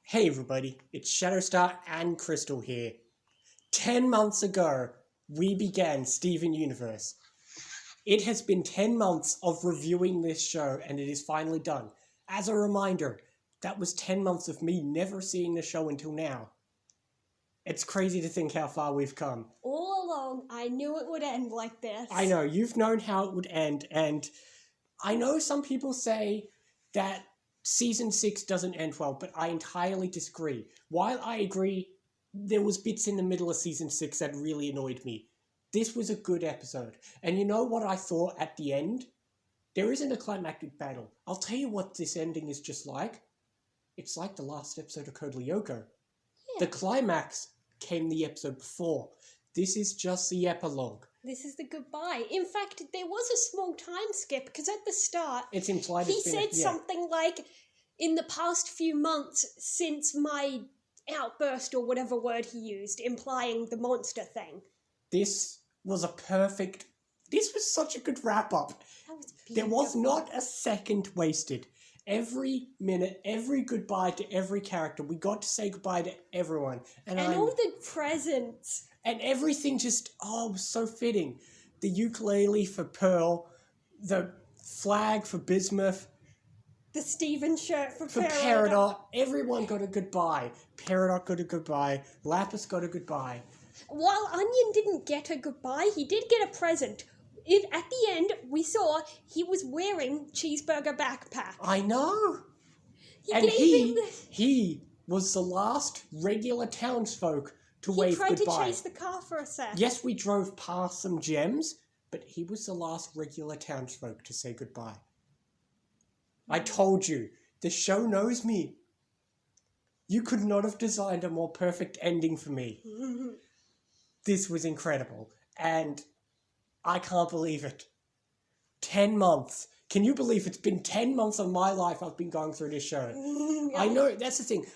Hey everybody, it's Shadowstar and Crystal here. 10 months ago, we began Steven Universe. It has been 10 months of reviewing this show and it is finally done. As a reminder, that was 10 months of me never seeing the show until now. It's crazy to think how far we've come. All along, I knew it would end like this. I know, you've known how it would end, and I know some people say that Season 6 doesn't end well, but I entirely disagree. While I agree there was bits in the middle of Season 6 that really annoyed me, this was a good episode. And you know what I thought at the end? There isn't a climactic battle. I'll tell you what this ending is just like. It's like the last episode of Code Lyoko. Yeah. The climax came the episode before. This is just the epilogue. This is the goodbye. In fact, there was a small time skip, because at the start, It's implied he it's been said something like, in the past few months since my outburst, or whatever word he used, implying the monster thing. This was such a good wrap-up. That was There was beautiful. not a second wasted. Every minute, every goodbye to every character. We got to say goodbye to everyone. And all the presents. And everything just, was so fitting. The ukulele for Pearl, the flag for Bismuth, The Steven shirt for Peridot. Everyone got a goodbye. Peridot got a goodbye. Lapis got a goodbye. While Onion didn't get a goodbye, he did get a present. At the end, we saw he was wearing Cheeseburger backpack. I know. He And gave him he was the last regular townsfolk to wave He tried goodbye. to chase the car for a sec. Yes, we drove past some gems, but he was the last regular townsfolk to say goodbye. I told you, the show knows me. You could not have designed a more perfect ending for me. This was incredible, and I can't believe it. 10 months. Can you believe it's been 10 months of my life I've been going through this show? I know, that's the thing.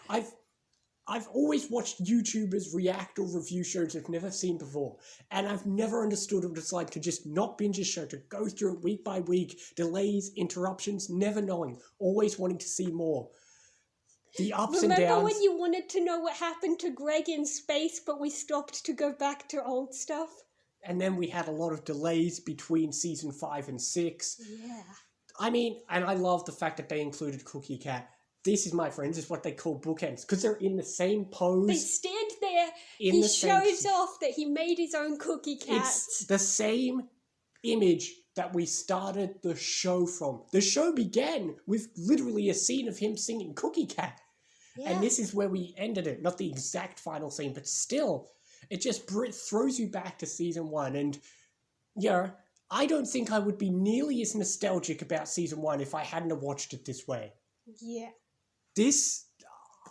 I've always watched YouTubers react or review shows I've never seen before, and I've never understood what it's like to just not binge a show, to go through it week by week, delays, interruptions, never knowing, always wanting to see more. The ups and downs. Remember when you wanted to know what happened to Greg in space, but we stopped to go back to old stuff? And then we had a lot of delays between season 5 and 6. Yeah. I mean, and I love the fact that they included Cookie Cat. This is, my friends, is what they call bookends, because they're in the same pose. They stand there, In he the same- shows off that he made his own cookie cats. It's the same image that we started the show from. The show began with literally a scene of him singing Cookie Cat. Yeah. And this is where we ended it. Not the exact final scene, but still, it just throws you back to season 1. And, yeah, I don't think I would be nearly as nostalgic about season 1 if I hadn't have watched it this way. Yeah. This,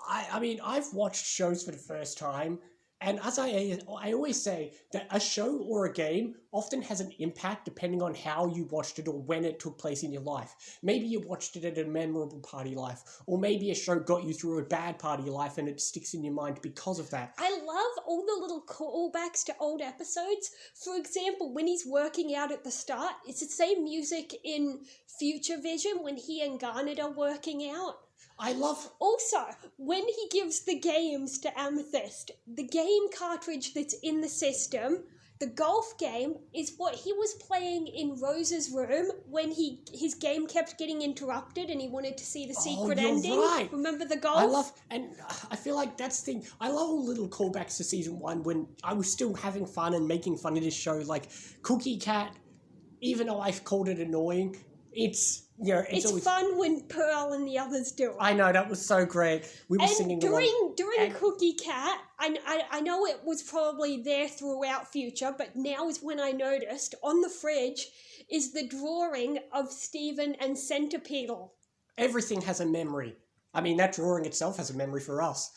I mean, I've watched shows for the first time, and as I always say, that a show or a game often has an impact depending on how you watched it or when it took place in your life. Maybe you watched it at a memorable part of your life, or maybe a show got you through a bad part of your life and it sticks in your mind because of that. I love all the little callbacks to old episodes. For example, when he's working out at the start, it's the same music in Future Vision when he and Garnet are working out. I love... Also, when he gives the games to Amethyst, the game cartridge that's in the system, the golf game, is what he was playing in Rose's room when his game kept getting interrupted and he wanted to see the secret you're ending. right. Remember the golf? I love, and I feel like that's the thing. I love all little callbacks to season 1 when I was still having fun and making fun of this show. Like Cookie Cat, even though I've called it annoying, it's always fun when Pearl and the others do it. I know, that was so great. We were singing during and Cookie Cat, I know it was probably there throughout Future, but now is when I noticed, on the fridge is the drawing of Steven and Centipedal. everything has a memory. I mean, that drawing itself has a memory for us.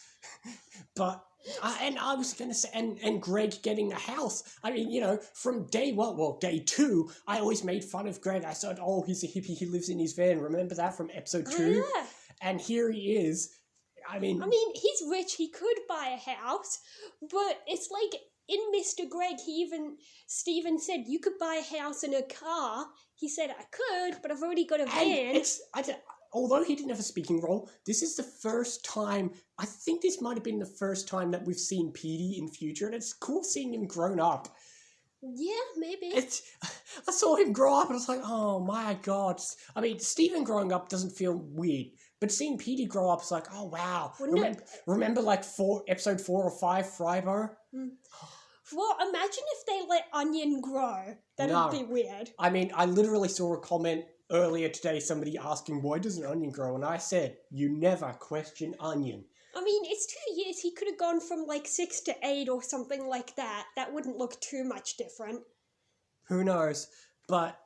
But I was going to say, and Greg getting a house. I mean, from day 1, well, day 2, I always made fun of Greg. I said, oh, he's a hippie, he lives in his van. Remember that from episode 2? Oh, yeah. And here he is. I mean, he's rich, he could buy a house, but it's like, in Mr. Greg, Steven said, you could buy a house and a car. He said, I could, but I've already got a van. And although he didn't have a speaking role, this is the first time, I think this might have been the first time that we've seen Petey in future, and it's cool seeing him grown up. Yeah, maybe. I saw him grow up and I was like, oh my god. I mean, Steven growing up doesn't feel weird, but seeing Petey grow up is like, oh wow. Remember like episode 4 or 5, Frybo? Well, imagine if they let Onion grow. That'd be weird. I mean, I literally saw a comment earlier today, somebody asking, why doesn't Onion grow? And I said, you never question Onion. I mean, it's 2 years. He could have gone from like 6 to 8 or something like that. That wouldn't look too much different. Who knows? But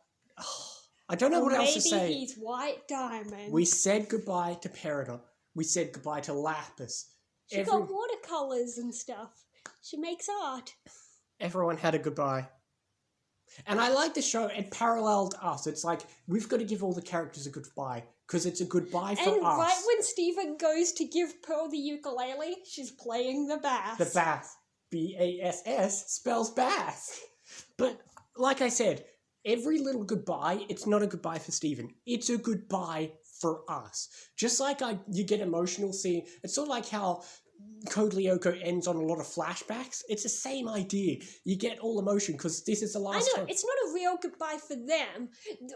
I don't know what else to say. Maybe he's White Diamond. We said goodbye to Peridot. We said goodbye to Lapis. She got watercolors and stuff. She makes art. Everyone had a goodbye. And I like the show. It paralleled us. It's like, we've got to give all the characters a goodbye. Because it's a goodbye for us. And right when Steven goes to give Pearl the ukulele, she's playing the bass. The bass. B-A-S-S spells bass. But, like I said, every little goodbye, it's not a goodbye for Steven. It's a goodbye for us. Just like you get emotional seeing... It's sort of like how Code Lyoko ends on a lot of flashbacks. It's the same idea. You get all emotion because this is the last time. It's not a real goodbye for them.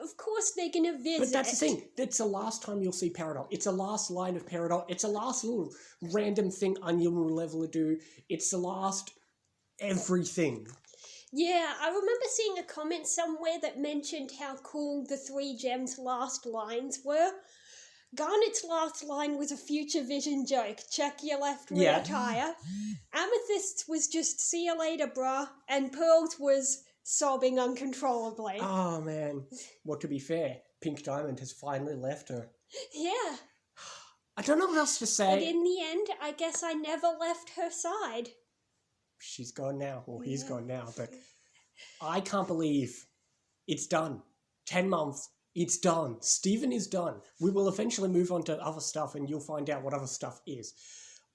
Of course they're going to visit. But that's the thing. It's the last time you'll see Peridot. It's the last line of Peridot. It's the last little random thing Onion will ever do. It's the last everything. Yeah, I remember seeing a comment somewhere that mentioned how cool the 3 gems' last lines were. Garnet's last line was a Future Vision joke. Check your left rear tire. Amethyst's was just see you later, bruh. And Pearl's was sobbing uncontrollably. Oh, man. Well, to be fair, Pink Diamond has finally left her. Yeah. I don't know what else to say. But in the end, I guess I never left her side. She's gone now. Well, he's gone now. But I can't believe it's done. 10 months. It's done. Steven is done. We will eventually move on to other stuff and you'll find out what other stuff is.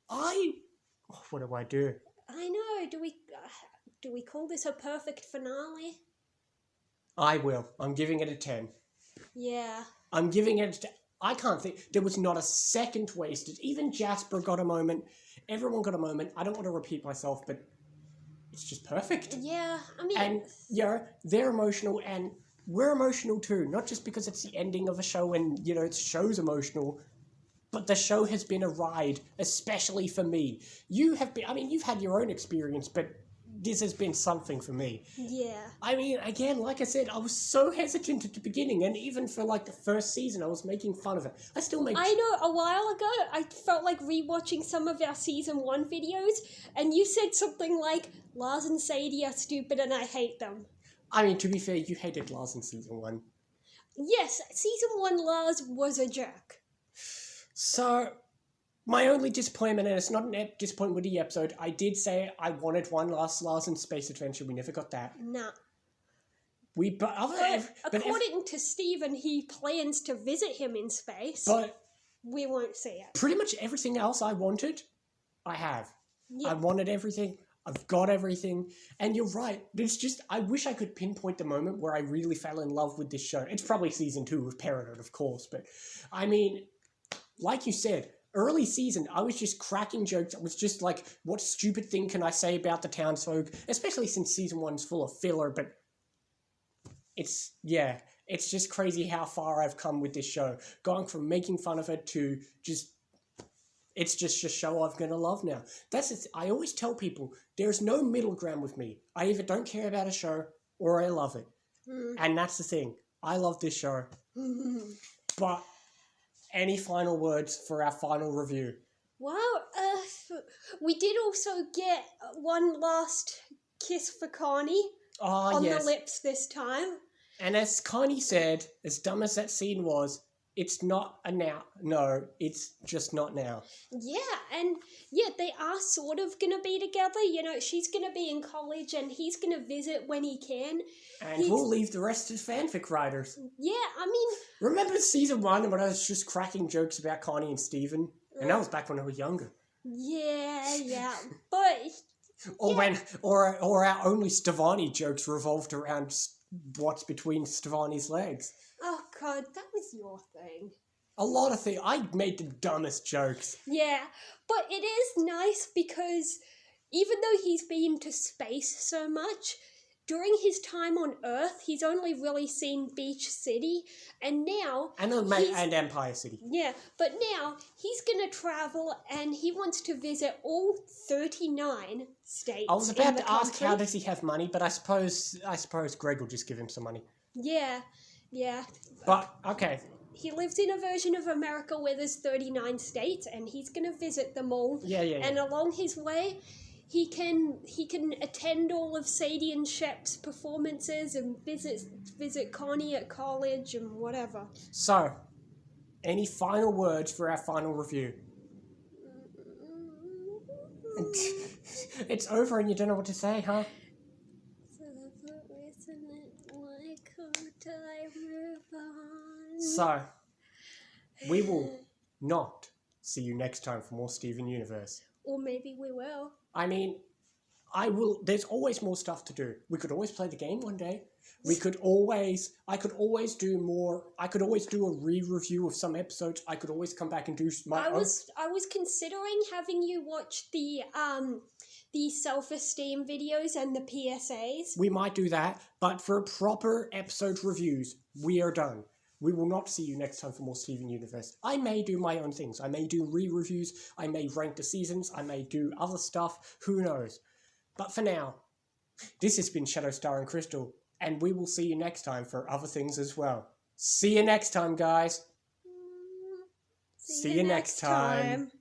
What do I do? I know. Do we call this a perfect finale? I will. I'm giving it a 10. Yeah. I'm giving it a 10. I can't think. There was not a second wasted. Even Jasper got a moment. Everyone got a moment. I don't want to repeat myself, but it's just perfect. Yeah. I mean... And, they're emotional and... We're emotional too, not just because it's the ending of a show and, the show's emotional, but the show has been a ride, especially for me. You've had your own experience, but this has been something for me. Yeah. I mean, again, like I said, I was so hesitant at the beginning, and even for, the first season, I was making fun of it. I know, a while ago, I felt like rewatching some of our Season 1 videos, and you said something like, Lars and Sadie are stupid and I hate them. I mean, to be fair, you hated Lars in Season 1. Yes, Season 1 Lars was a jerk. So, my only disappointment, and it's not a disappointment with the episode, I did say I wanted one last Lars in Space Adventure. We never got that. Nah. According to Steven, he plans to visit him in space. But we won't see it. Pretty much everything else I wanted, I have. Yeah. I wanted everything. I've got everything. And you're right. It's just, I wish I could pinpoint the moment where I really fell in love with this show. It's probably Season 2 of Peridot, of course. But, I mean, like you said, early season, I was just cracking jokes. I was just like, what stupid thing can I say about the townsfolk? Especially since Season 1's full of filler. But it's just crazy how far I've come with this show. Going from making fun of it to just... It's just a show I'm going to love now. I always tell people, there's no middle ground with me. I either don't care about a show or I love it. And that's the thing. I love this show. But any final words for our final review? Well, we did also get one last kiss for Connie on the lips this time. And as Connie said, as dumb as that scene was, it's not a now. No, it's just not now. Yeah, and they are sort of going to be together. She's going to be in college and he's going to visit when he can. And we'll leave the rest to fanfic writers. Yeah, I mean... Remember Season 1 when I was just cracking jokes about Connie and Steven? And that was back when I was younger. Yeah, but... Or our only Stevani jokes revolved around what's between Stevani's legs. Oh, God, that was your thing. A lot of things. I made the dumbest jokes. Yeah, but it is nice because even though he's been to space so much, during his time on Earth, he's only really seen Beach City, and now... And Empire City. Yeah, but now he's going to travel and he wants to visit all 39 states. I was about in the to ask, country. how does he have money? But I suppose Greg will just give him some money. Yeah. But, okay. He lives in a version of America where there's 39 states, and he's going to visit them all. Yeah. And along his way, he can attend all of Sadie and Shep's performances and visit Connie at college and whatever. So, any final words for our final review? It's over and you don't know what to say, huh? So, we will not see you next time for more Steven Universe. Or maybe we will. I mean, I will. There's always more stuff to do. We could always play the game one day. I could always do more. I could always do a re-review of some episodes. I could always come back and do my own. I was considering having you watch the self-esteem videos and the PSAs. We might do that, but for proper episode reviews, we are done. We will not see you next time for more Steven Universe. I may do my own things. I may do re-reviews. I may rank the seasons. I may do other stuff. Who knows? But for now, this has been Shadow Star and Crystal, and we will see you next time for other things as well. See you next time, guys. See you next time.